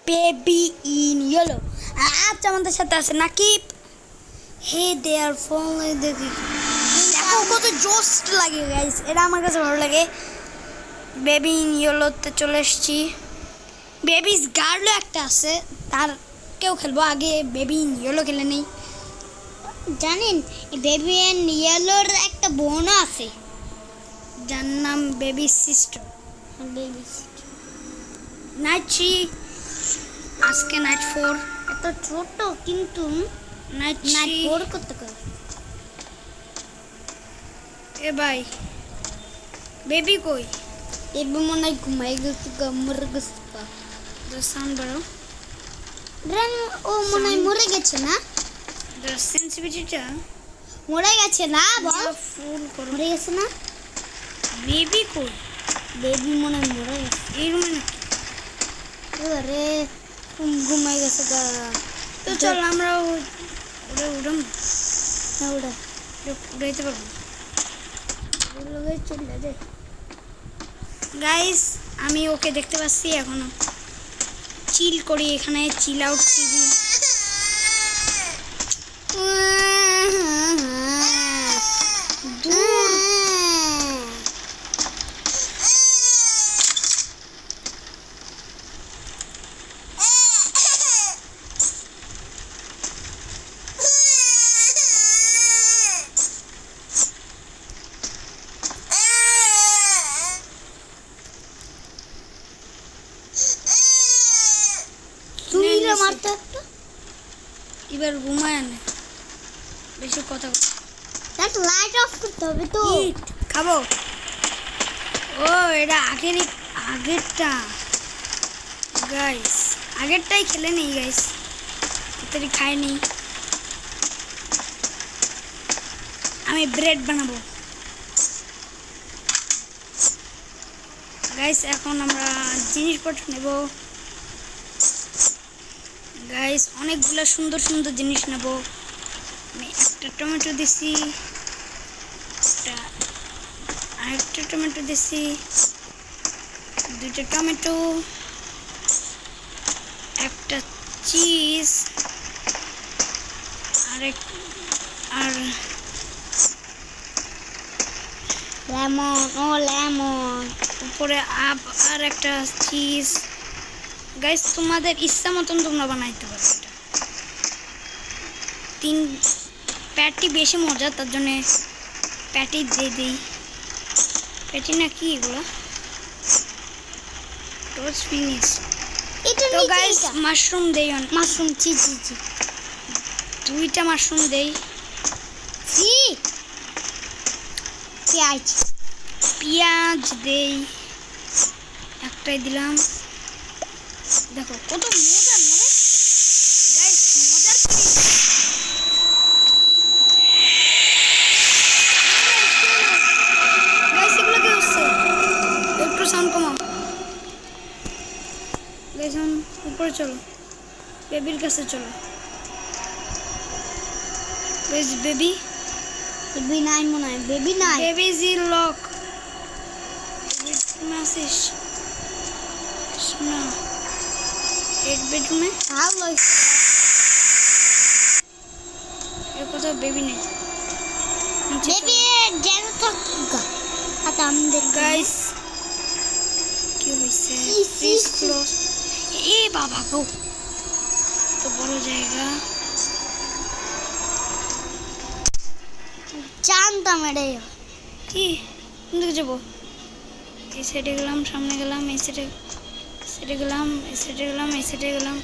Baby in yellow. আজ আমাদের সাথে আছে নাকিব। হে দেয়ার ফোন দেখি দেখো কত জোস লাগে গাইস, এটা আমার কাছে ভালো লাগে। বেবি ইন ইয়েলোতে চলে এসেছি। বেবিস গার্লও একটা আছে, তার কেউ খেলবো। আগে বেবি ইন ইয়েলো খেলে নেই। জানেন বেবি ইন ইয়েলোর একটা বোনও আছে, যার নাম বেবি সিস্টার। বেবি নাইট 3, আজকে নাইট 4। এত ছোট কিন্তু নাইট নাইট 3 ফোর করতে করে। এ ভাই বেবি কই? বেবি মনে হয় ঘুমাই গেছে, মরে গেছে। দ্য সাউন্ড বাড়াও। ও মনে হয় মরে গেছে না? দ্য সেন্সিটিভিটিটা মরে গেছে না বল, ফুল করো। মরে গেছে না? বেবি কই? বেবি মনে হয় মরে গেছে। এই রুমে নাকি? আরে ঘুমাই গেছে গা। তো চল আমরা ওটা উড়াম, ওটা উড়াইতে পারবো। চলে যায়। গাইস আমি ওকে দেখতে পাচ্ছি এখনো। চিল করি এখানে, চিল আউট টিভি। মারতে একটা এবার ঘুমায় না, বেশি কথা দেখ, লাইট অফ করতে হবে তো। খাবো। ও এটা আগেরটা গাইস, আগেরটাই খেলে নেই গাইস, তাড়াতাড়ি খাই নেই। আমি ব্রেড বানাবো গাইস। এখন আমরা জিনিসপত্র নেব গাইস, অনেকগুলো সুন্দর সুন্দর জিনিস নেব। আমি একটা টমেটো দিছি, আরেকটা টমেটো দিছি, দুইটা টমেটো, একটা চিজ, আর লেমন, ও লেমন উপরে আর একটা চিজ। গাইস তোমাদের ইচ্ছা মতন তোমরা বানাইতে পারো। এটা 3 প্যাটি বেশি মজা, তার জন্য প্যাটি দিয়ে দিই। প্যাটি না কি এগুলো? Toast finish. এটা তো গাইস মাশরুম দেই, মাশরুম চিজ 2টা মাশরুম দেই। পেঁয়াজ দেই, একটাই দিলাম। দেখো কত মজার মরে গাইস, মজার গাইস। এগুলো কি হচ্ছে? একটু সাউন্ড কমাও গাইস। উপরে চলো, বেবির কাছে চলো গাইস। বেবি নাই মনে হয়, বেবি নাই। বেবি জি লক মেসেজ শোনা। এক বেডরুমে ভালো এর কোথাও বেবি নেই। বেবি যেন তো আতা আমাদের গাইস কি হইছে? Please close. এ বাবা গো, তো বড় জায়গা। জানতাম এটাই। কি কোন দিকে যাবো? এই সাইডে গেলাম, সামনে গেলাম, এই সাইডে গেলাম, এই সাইডে গেলাম, এই সাইডে গেলাম।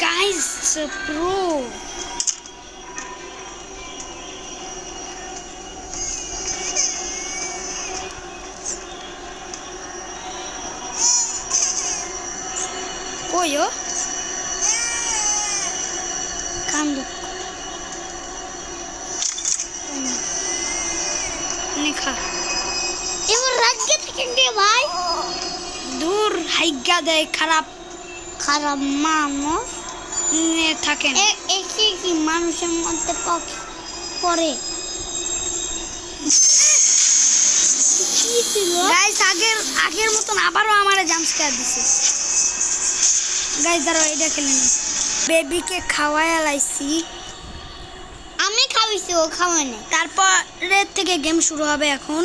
গাইস প্রো কই ও? কান্দ নিখা এবার রাজ্যে থেকে গে ভাই। দূর হাইগা দেয়, খারাপ খারাপ মানুষ থাকেন। একে কি মানুষের মধ্যে পড়ে? কি কি ছিল গাইস আগের মতন আবারও আমারে জাম্প স্কেয়ার দিছে গাইস দাঁড়াও এটা খেলে নি বেবিকে খাওয়ায়া লাইছি আমি খাওয়াইছি ও খাওয়াই নাই তারপরের থেকে গেম শুরু হবে এখন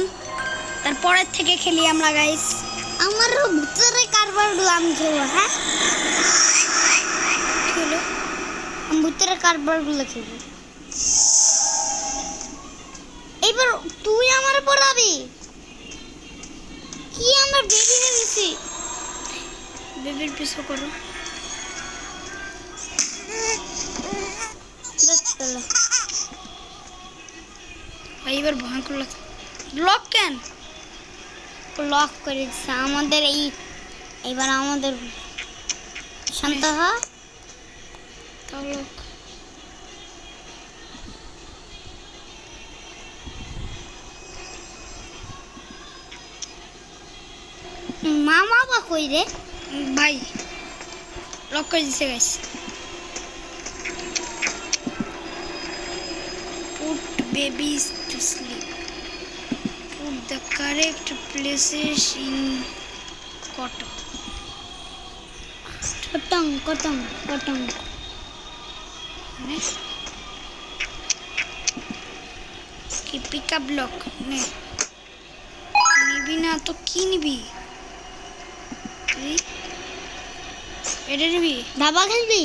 তারপরের থেকে খেলি আমরা গাইস আমার ভিতরে কারবারগুলো আমি খেলবো হ্যাঁ খেলো আমি ভিতরে কারবারগুলো খেলবো এবার তুই আমার পড়াবি কি আমার বেবি হয়েছে বেবির পিছু করো চলো ভাই এবার ভয়ঙ্কর লাগছে ব্লক কেন লক করে দিচ্ছে আমাদের এবার আমাদের শান্ত হ তাও লোক মা বাবা কই রে ভাই লক করে দিছে guys put babies to sleep put the correct places in cotton কটং কটং কটং ne কি পিক আপ ব্লক নে নিবি না তো কি নিবি তুই এটা নিবি দাবা খেলবি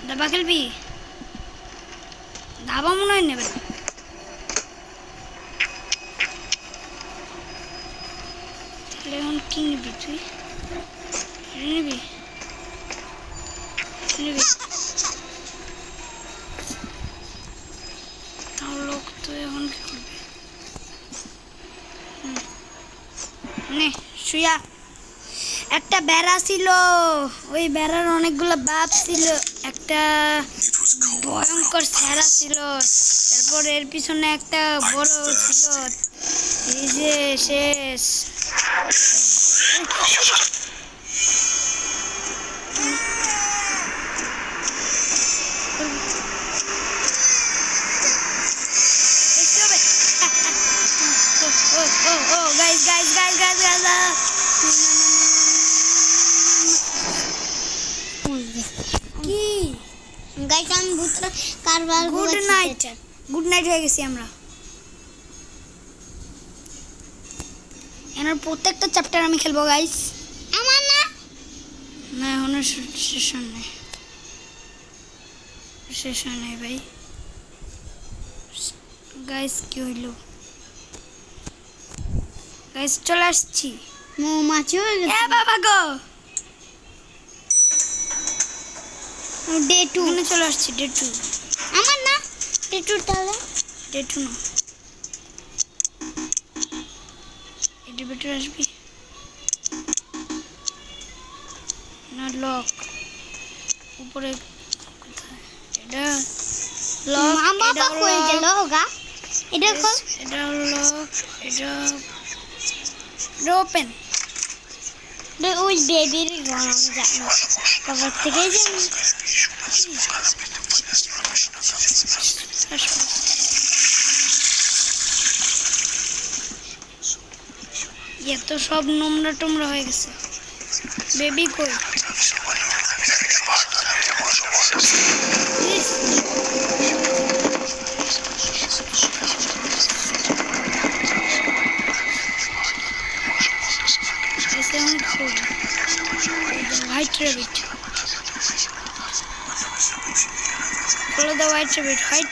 দাবা খেলবি দাবা মনে হয় নেবে না তাহলে এখন কি নিবি তুই এটা নিবি এটা নিবি তাও লোক তো এখন কি করবে নে শুয়া একটা বেড়া ছিল ওই বেড়ার অনেকগুলো বাপ ছিল একটা ভয়ঙ্কর স্যারা ছিল তারপর এর পিছনে একটা বড় ছিল এই যে শেষ কি গাইস আমি ভিতরে কারবার গুড নাইট হয়ে গেছি আমরা এনার প্রত্যেকটা চ্যাপ্টার আমি খেলবো গাইস আমার না না এখনো শেষ হয় নাই ভাই গাইস কি হইলো গাইস চলে আসছি মৌমাছি হয়ে এ গেছে বাবা গো ডে 2 এখানে চলে আসছি ডে 2 আমার না ডে 2 তাহলে ডে 2 না এটি বেটার আসবি না লক উপরে কোথায় এটা লক মা বাবা কই গেল গা এটা কল এটা লক এটা ওপেন ওই বেবির ঘর আমি জানি কবর থেকে জানি এত সব নোংরা টোমরা হয়ে গেছে বেবি কই ইস, এসে আমি কি করবো? White rabbit follow the white rabbit কই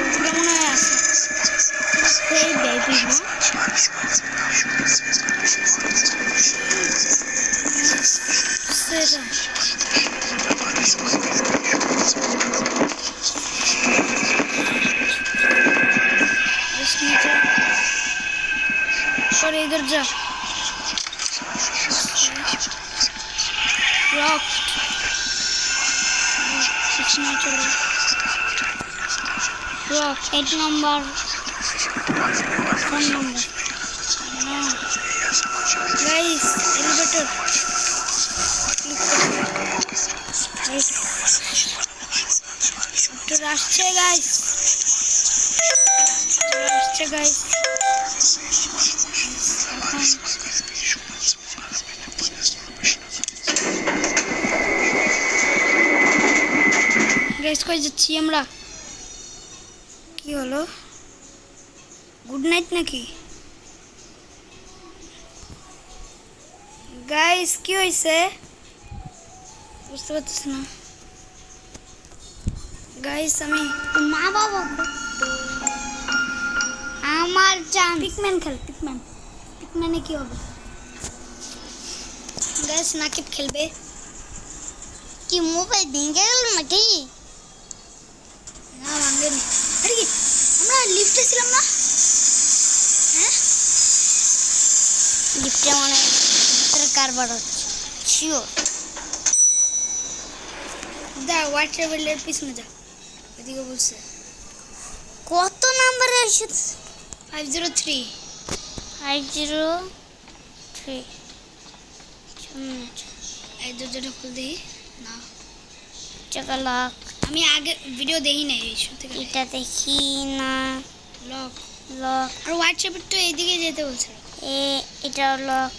উপরে মনে হয় আছে এই বেবি না সেটা इस नीचे और इधर जा रॉक इसमें चलो रॉक 8 নম্বর 1 नंबर गाइस एलिवेटर तो रास्ते गाइस আসছে গাইস। গাইস কই যাচ্ছি আমরা? কি হলো? গুড নাইট নাকি? গাইস কি হয়েছে বুঝতে পারতেছি না। গাইস আমি মা বাবা আমার চান পিকম্যান খেল, পিকম্যানে কি হবে? গাইস নাকিব খেলবে। কি মোবাইল ভেঙে গেল নাকি? না ভাঙেনি। আরে কি আমরা লিফটে ছিলাম না? হ্যাঁ লিফটে মানে কারবার হচ্ছে শিওর। দা হোয়াইট টেবিলের পিছনে যা, এদিকে বলছে কত নাম্বার এসেছে? 503 503 এই দরজাটা খুল দেখি না। চাকালাক আমি আগে ভিডিও দেখি নাই এই শুনতে গেলে। এটা দেখি না। লক লক আর হোয়াইট টেবিল তো এইদিকে যেতে বলছে। এটা লক।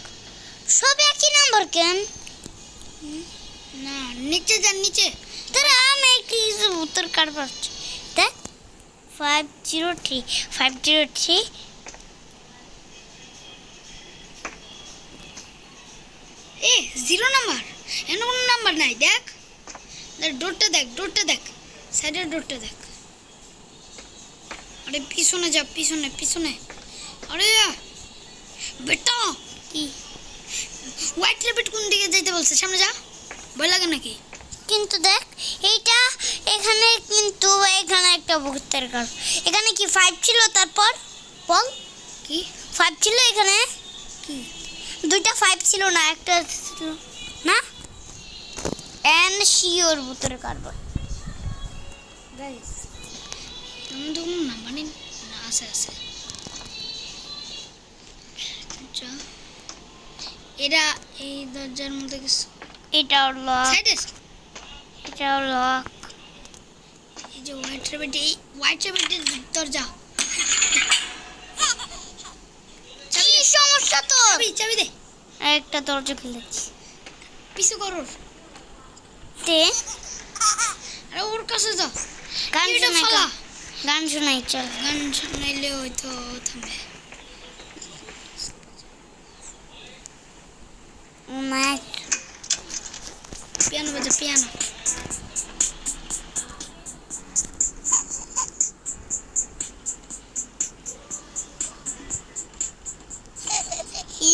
সব একই নাম্বার কেন? না নিচে যান, নিচে। তারা আমি কিছু উত্তর কারবার হচ্ছে। দেখ 503 এ 0 নাম্বার, এখানে কোনো নাম্বার নাই। দেখ ডোরটা দেখ সাইডের ডোরটা দেখ। আরে পিছনে যা, পিছনে। আরে বেটা কি হোয়াইট রেবিট কোন দিকে যাইতে বলছে? সামনে যা, ভয় লাগে নাকি? কিন্তু দেখ এইটা এখানে কিন্তু এখানে একটা ভূতের ঘর। এখানে কি 5 ছিল? তারপর বল কি 5 ছিল এখানে? কি দুইটা 5 ছিল না, একটা ছিল না? এন্ড শিওর ভূতের কারবার। গাইস এমন তো কোনো নাম্বার নেই না। আছে আচ্ছা এরা এই দরজার মধ্যে কিছু এটাও লক, সাইডে। এটাও লক। এই যে হোয়াইট রেবিট, এই হোয়াইট রেবিটের দরজা। কি সমস্যা তোর? চাবি দে। একটা দরজা খুলেছি পিছু কর ওর। তে আরে ওর কাছে যা। গান এটা শোনাই ফালা। গান শোনাই চল। গান শোনাইলে হয়তো থামবে। ম্যাচ পিয়ানো বাজা, পিয়ানো।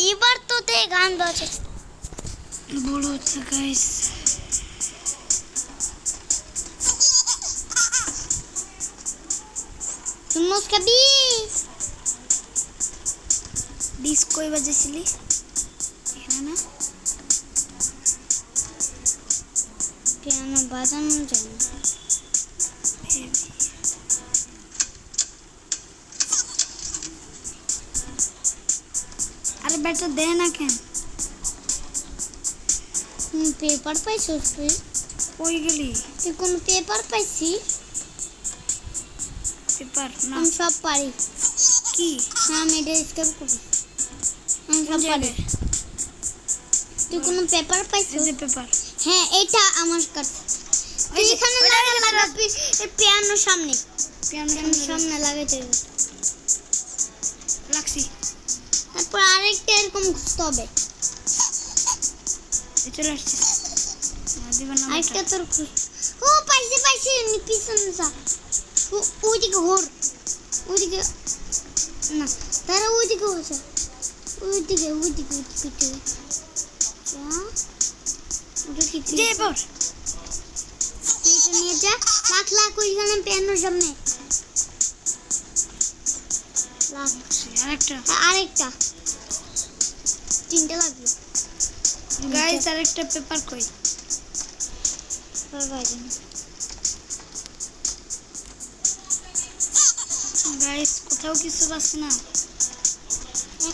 এবার তো তে গান বাজে। বড় হচ্ছে গাইস। চুম্মস খাবি? ডিস্কোই বাজেছিলি এখানে না? পিয়ানো বাজানো যায় না। আরে বেটা দে না কেন? পেপার পাইছিস তুই? কই গেলি? তুই কোন পেপার পাইছিস? পেপার না। আমি সব পারি। কি হ্যাঁ আমি এটা স্কেপ করি। আমি সব পারি। জায়গায়? তুই কোন পেপার এই পাইছিস? যে পেপার। হ্যাঁ এটা আমার কাছে। ওই যে এখানে ওইটা লাগাবি পিয়ানোর সামনে। পিয়ানো সামনে লাগাইতে হবে। রাখছি। তারপর আরেকটা এরকম খুঁজতে হবে। চলে আসছে। দিবেন না আরেকটা তোর ও পাইছি পিছনে যা। ওইদিকে ঘোর। ওইদিকে না, তারা ওইদিকে হচ্ছে। ওইদিকে যে পর এইটা নিয়ে যা। লাখ ওইখানে পিয়ানোর সামনে। আরেকটা 3টা লাগবে। গাইস আরেকটা পেপার কই? গাইস কোথাও কিছু পাচ্ছি না।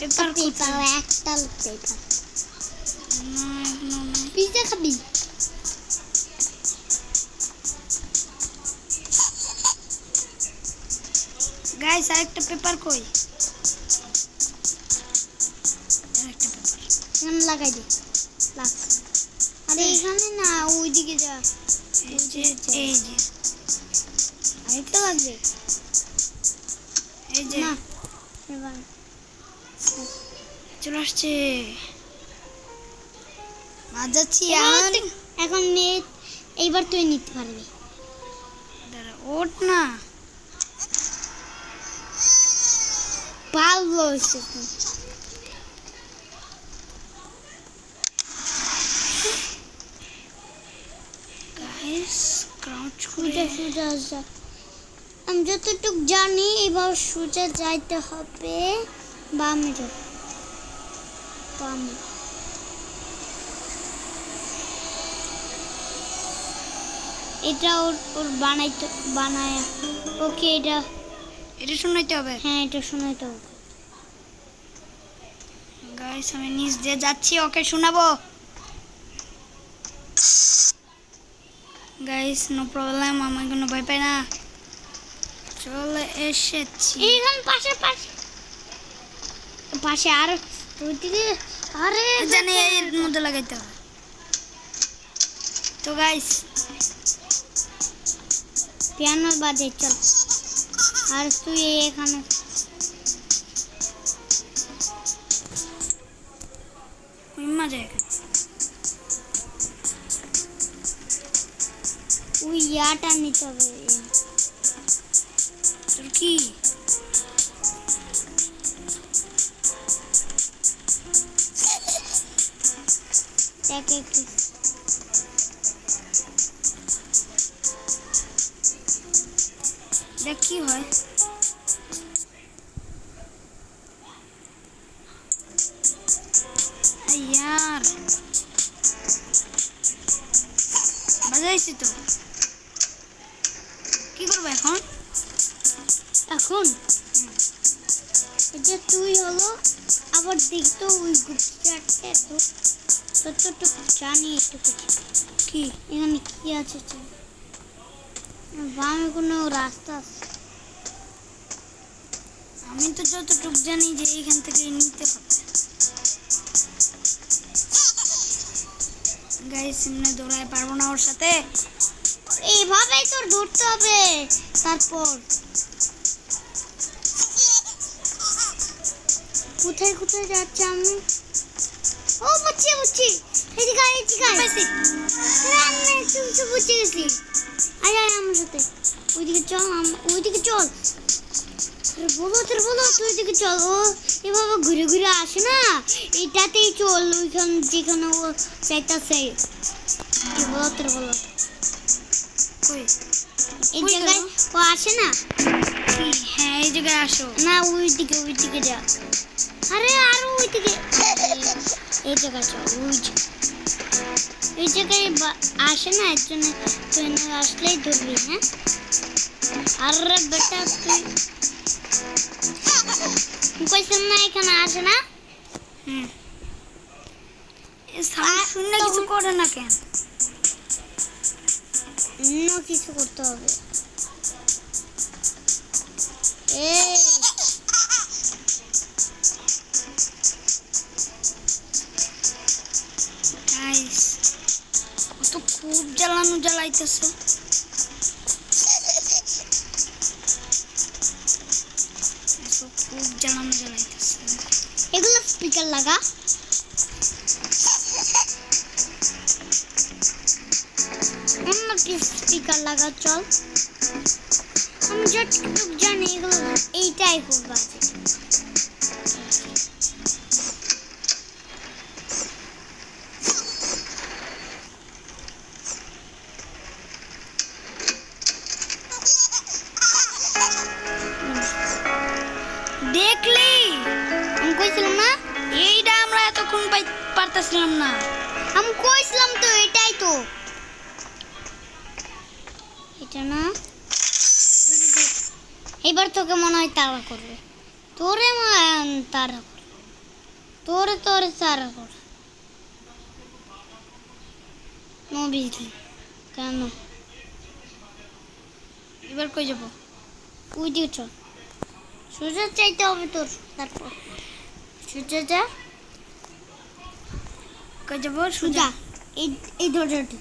পেপার কোথায়? একটা পেপার। না এখনো নাই। পিজ্জা খাবি? গাইস আরেকটা পেপার কই? আরেকটা পেপার এখানে লাগাই দে লাগ আরে এখানে না ওইদিকে যা এই যে আরেকটা লাগবে এই যে না এবার চলে আসছে। বাজাচ্ছি এখন নে এইবার তুই নিতে পারবি দাঁড়া ওঠ না। ভালো হয়েছে গাইস ক্রাউচ সোজা সোজা যা আমি যতটুকু জানি এবার সোজা যাইতে হবে বামে যাও বামে এটা ওর বানায় ওকে এটা শোনাইতে হবে। হ্যাঁ এটা শোনাইতে হবে গাইস আমি নিচ দিয়ে যাচ্ছি, ওকে শোনাবো। গাইস নো প্রবলেম, আমি কোনো ভয় পাই না। চলে এসেছি এইখান পাশে পাশে পাশে আর ওইদিকে আরে জানি এর মধ্যে লাগাইতে হবে। তো গাইস পিয়ানো বাজে চল আর তুই এখানে কই মজা এখানে। ওই ইয়াটা নিতে হবে তোর কি দেখ একটু দেখ কি হয়। यार বাজাইছি তো, কি করবো এখন? এখন এটা তুই হলো আবার দেখতো ওই গুপ্তটা তো ততটুকু জানি একটু কি এখানে কি আছে চল বামে কোনো রাস্তা আছে আমি তো যতটুকু জানি যে এখান থেকে নিতে হবে। গাইস এমনি দৌড়ায় পারবো না ওর সাথে। এইভাবেই তোর ধরতে হবে তারপর কোথায় কোথায় যাচ্ছে আমি ও বুঝছি বুঝছি এদিকে আয় এদিকে আয় পাইছি। আমি কিছু বুঝে গেছি আয় আয় আমার সাথে ওইদিকে চল ওইদিকে চল তোর বলো তুই ওইদিকে চল ও এভাবে ঘুরে ঘুরে আসে না এটাতেই চল ওইখান যেখানে ও চাইতেছে তোর বলো কই এই কই জায়গায় গেল? ও আসে না কি? হ্যাঁ এই জায়গায় আসো। না ওইদিকে যা আরে আরো ওইদিকে এই জায়গায় চল ওই জায়গায় আসে না এর জন্য তুই না আসলেই ধরবি হ্যাঁ আরে বেটা তুই কইছিস না এখানে আসে না হুম এই সাউন্ড শুনলে কিছু করে না কেন? অন্য কিছু করতে হবে এই গাইস ও তো খুব জ্বালাইতেছে। খুব জ্বালাইতেছে। এগুলো স্পিকার লাগা অন্য কি স্পিকার লাগা চল আমি যতটুকু জানি এগুলো এইটাই খুব বাজে দেখলি আমি কইছিলাম না এইটা আমরা এতক্ষণ পারতেছিলাম না। আমি কইছিলাম তো এটাই তো এটা না এবার তোকে মনে হয় তাড়া করবে তোরে তাড়া করবে তোরে তাড়া করবে নো বিজলি কেন এবার কই যাবো? ওই দিকে চল সোজা চাইতে হবে তোর, তারপর সোজা যা, কই যাব সোজা সোজা এই দরজাটা,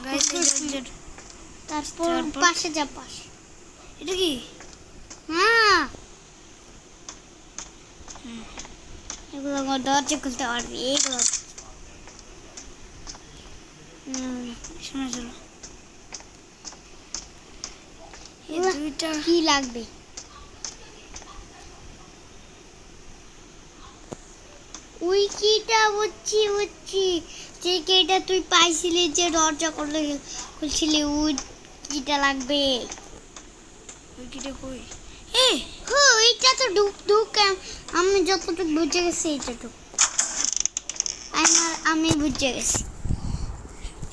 গাইস তারপর তারপর? পাশে যা, পাশে। এটা কি হ্যাঁ, এগুলো দরজা খুলতে পারবি, এইগুলো। শোনা চলো এই এগুলা দুইটা কি লাগবে? ওই কিটা বুঝছি, যে কিটা তুই পাইছিলি, যে দরজা খুলছিলি, ওই কিটা লাগবে। ওই কিটা কই এ এইটা তো ঢুক আমি যতটুকু বুঝে গেছি, এইটা ঢুক। আমি বুঝে গেছি।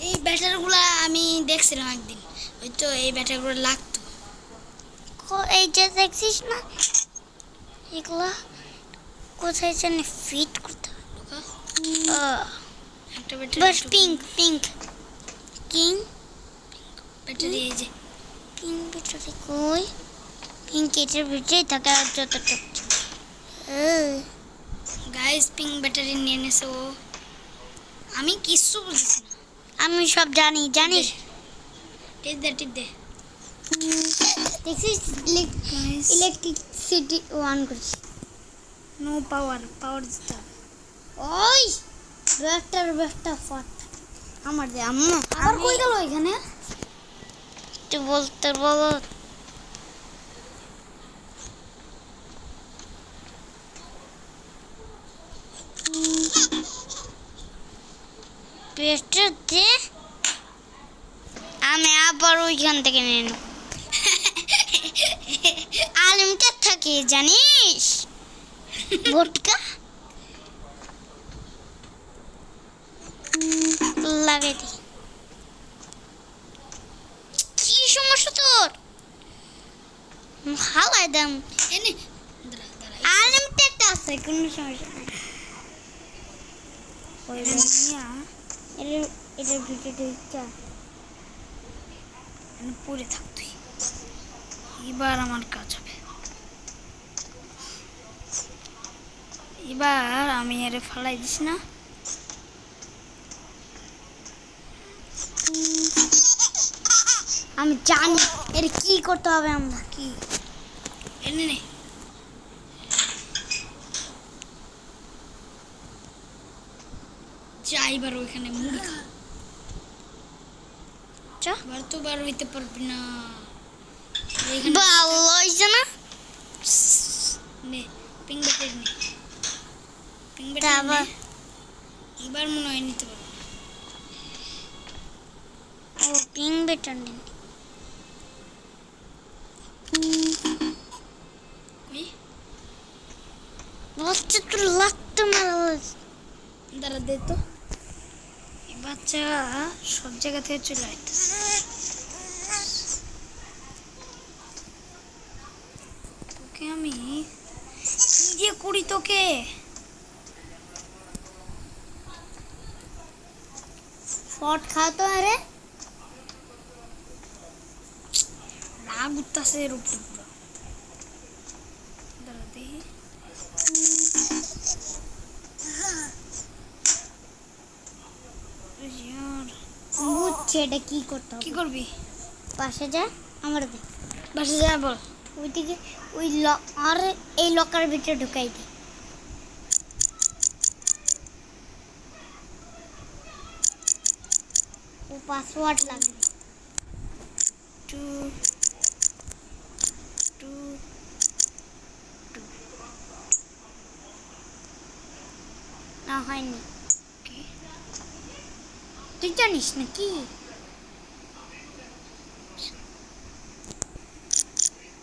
এই ব্যাটারিগুলা আমি দেখছিলাম একদিন, ওই তো এই ব্যাটারিগুলো লাগতো। এই যে দেখছিস না, এগুলা কোথায় জানি ফিট করতে হবে। একটা ব্যাটারি বাস পিঙ্ক ব্যাটারি এই যে ভিতরে কই? পিঙ্ক এটার ভিতরেই থাকে, আর যতটুকু। গাইস পিঙ্ক ব্যাটারি নিয়ে নেছে ও, আমি কিচ্ছু বুঝছি না। আমি সব জানিস। টিপ দে দেখছিস গাইস ইলেকট্রিসিটি অন করছি। নো পাওয়ার দিতে হবে। ওই ব্যাগটা ফট আমার দে আম্মু। আবার কই গেল এখানে? তুই বলতে বলো। পেস্টটা দে, আমি আবার ওইখান থেকে নিয়ে নেব। আলিমটা থাকে জানিস, ভোটকা লাগাই দি। কি সমস্যা তোর? হালাই দাম এনে দাঁড়া আলিমটা আছে, কোনো সমস্যা নাই। ওই নিয়া এটার ভিতরে ঢুকা পড়ে থাক তুই, এবার আমার কাজ হবে। এবার আমি এরে ফালাই দিস না। আমি জানি এর কি করতে হবে। আমরা কি এনে নে যা, এবার ওইখানে মুড়ি খা। চা এবার তো বার হইতে পারবি না ওইখানে। ভালো হয়েছে না? নে পিং ব্যাটারি নে, পিং তা ব্যাটারি নে। আবার এবার মনে হয় নিতে পারবো। ও পিং বেটার নেই। ওই বসছে তো লাগতো মারা। দাঁড়া দে তো, এই বাচ্চা সব জায়গা থেকে চলে আসতেছে। তোকে আমি কি যে করি তোকে। শর্ট খাও তো। আরে রাগ উঠতেছে এর উপরে পুরো। দাঁড়া দেখি ইয়ার, বুঝছে এটা কি করতে কি হবে। করবি? পাশে যা, আমার দে। বাসে যা বল। ওইদিকে ওই আর এই লকার ভিতরে ঢুকাই দি। ও পাসওয়ার্ড লাগবে। 2 2 না হয়নি। কি তুই জানিস নাকি?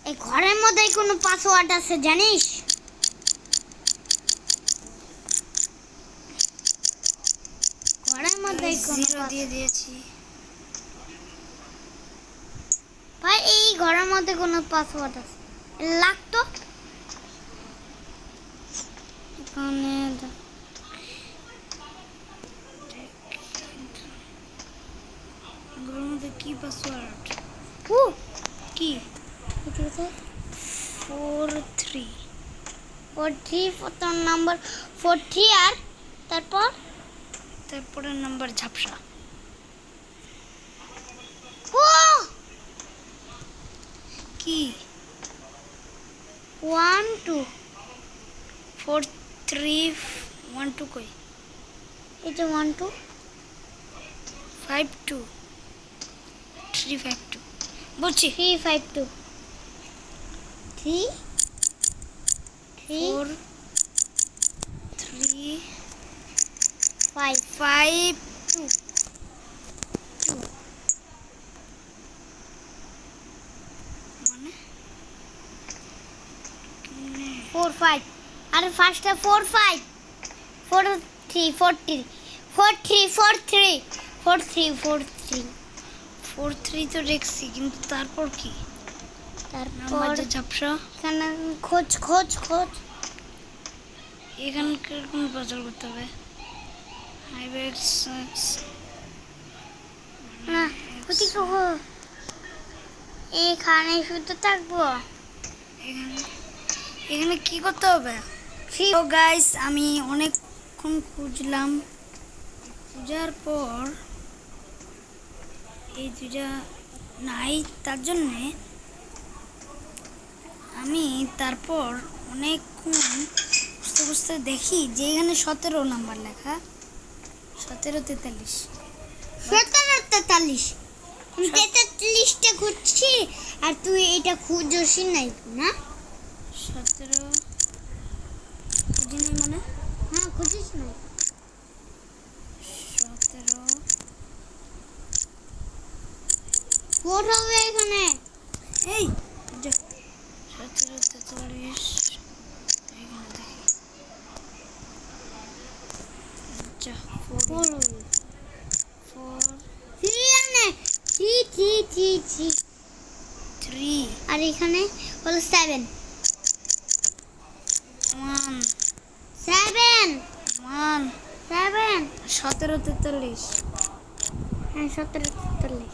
এই ঘরের মধ্যে কোনো পাসওয়ার্ড আছে জানিস? ঘরের মধ্যে কোনো জিরো দিয়ে দিয়েছি। ভাই এই ঘরের মধ্যে কোনো পাসওয়ার্ড আছে লাগতো এখানে। ঘরের মধ্যে কি পাসওয়ার্ড? ও কি এদিকে দেখ। 3 প্রথম নাম্বার 4 3 আর তারপর তারপরের নাম্বার ঝাপসা। ও কি 1 2 4 3 1 2 কই? এটা 1 2 5 2 3 5 2 বলছি 3 5 2 3 3 4 3 5 5 2 মানে 4 5 আরে ফার্স্টে 4 5 4 3 4 3 4 3 4 3 4 3 4 3 4 3 তো দেখছি, কিন্তু তারপর কি নাম্বার তারপর যে ঝাপসা? এখানে খোঁজ খোঁজ খোঁজ এখানকার কোন পাজল করতে হবে? হাইব্যাক্স না ওদিকে হো এখানে শুধু থাকবো এখানে এখানে কি করতে হবে? থ্রি তো গাইস আমি অনেকক্ষণ খুঁজলাম, খোঁজার পর এই দুইটা নাই, তার জন্যে আমি তারপর অনেকক্ষণ বুঝতে বুঝতে দেখি যে এখানে 17 নাম্বার লেখা, 17 43। 43 আমি 43টা খুঁজছি আর তুই এটা খুঁজছিস নাই না 17 খুঁজি নাই মানে হ্যাঁ খুঁজিস নাই 17 ফোর হবে এখানে এই যা 17 43 এখানে দেখি যা 4 ফোর হবে 4 থ্রি আনে থ্রি থ্রি থ্রি থ্রি 3 আর এখানে হলো 7 1 7 1 7 17 43 হ্যাঁ 17 43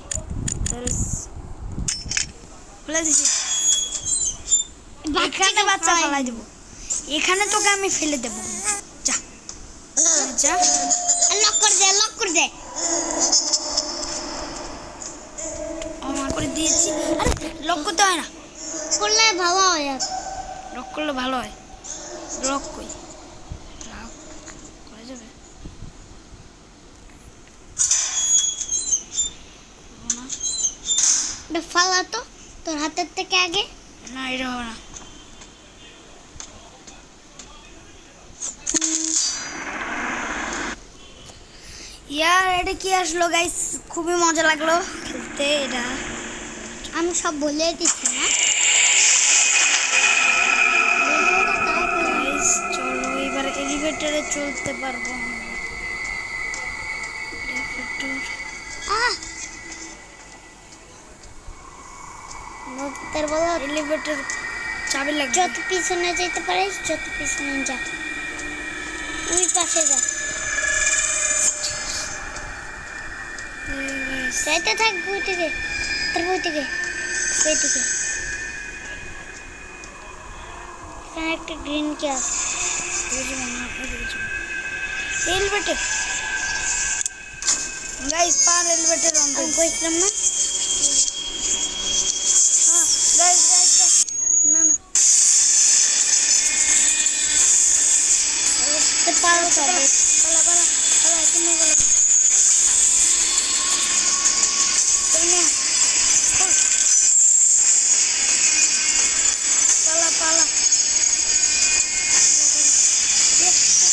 বলে দিছি এখানে বাচ্চা ফেলাই দেবো, এখানে তোকে আমি ফেলে দেবো, যা যা লক করে দে অন করে দিয়েছি। আরে লক করতে হয় না, করলে ভালো হয় আর লক করলে ভালো হয়। লক কই লক করা যাবে না? এটা ফালা তো তোর হাতের থেকে আগে না এটা হবে না। ইয়ার এটা কি আসলো গাইস, খুবই মজা লাগলো খেলতে এটা। আমি সব বলে দিচ্ছি না গাইস চলো এবার এলিভেটরে চলতে পারবো আমরা। এলিভেটর আহ নদীর বলো এলিভেটর চাবি লাগবে। যত পিছনে যেতে পারিস যত পিছনে যা ওই পাশে যা যাইতে থাকবো ওই দিকে তারপর ওই দিকে এখানে একটা গ্রিন কি আছে elevator guys per elevator on আমি বলছিলাম না গাইস গাইস না না পারো তবে পালা পালা পালা তুমি পালা তুমি পালা পালা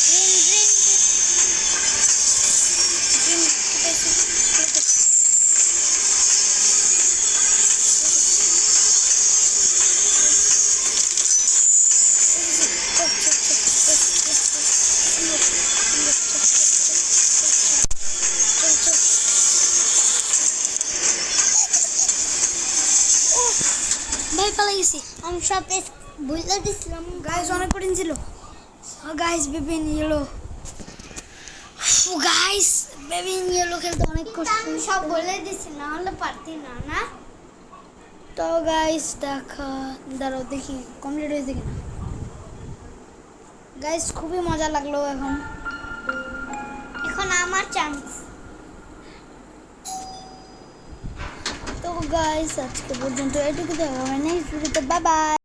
গ্রিন গ্রিন তিন কেটেছে ভাই পালা গেছি। আমি সব বলে দিছিলাম গাইস অনেক কঠিন ছিল। Guys baby yellow, guys baby yellow খেলতে অনেক কষ্ট। আমি সব বলে দিছি না হলে পারতি না না তো গাইস দেখা দাঁড়াও দেখি কমপ্লিট হয়েছে কিনা। গাইস খুবই মজা লাগলো এখন। এখন আমার চান্স। তো গাইস আজকে পর্যন্ত এটুকু, দেখা হবে নেক্সট ভিডিওতে। Bye bye.